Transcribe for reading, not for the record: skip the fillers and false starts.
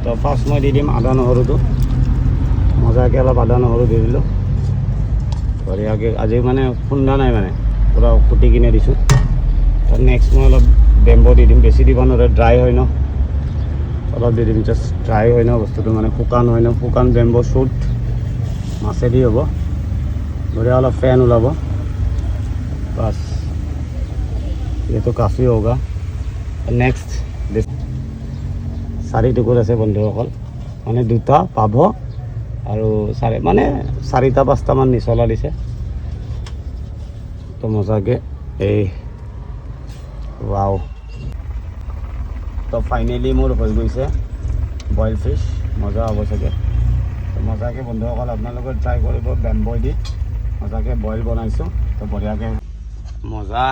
তো ফাৰ্ষ্ট মই দি দিম আদা নহৰুটো মজাকৈ অলপ আদা নহৰু দি দিলোঁ বঢ়িয়াকৈ আজি মানে খুন্দা নাই মানে পূৰা কুটি কিনে দিছোঁ তাৰ নেক্সট মই অলপ বেম্বো দি দিম বেছি দিব নোৱাৰে ড্ৰাই হয় ন অলপ দি দিম জাষ্ট ড্ৰাই হয় ন বস্তুটো মানে শুকান হয় ন শুকান বেম্বো শ্বুট মাছেদি হ'ব বঢ়িয়া অলপ ফেন ওলাব বাছ এইটো কাফি হোগা নেক্সট 4 টুকুৰ আছে বন্ধুসকল মানে 2টা পাভ আৰু মানে 4টা 5টামান নিচলা দিছে তো মজাকৈ এই ৱাও তো ফাইনেলি মোৰ হৈ গৈছে বইল ফিছ মজা হ'ব চাগে তো মজাকৈ বন্ধুসকল আপোনালোকে ট্ৰাই কৰিব বেম্বো দি মজাকৈ বইল বনাইছোঁ তো বঢ়িয়াকৈ মজা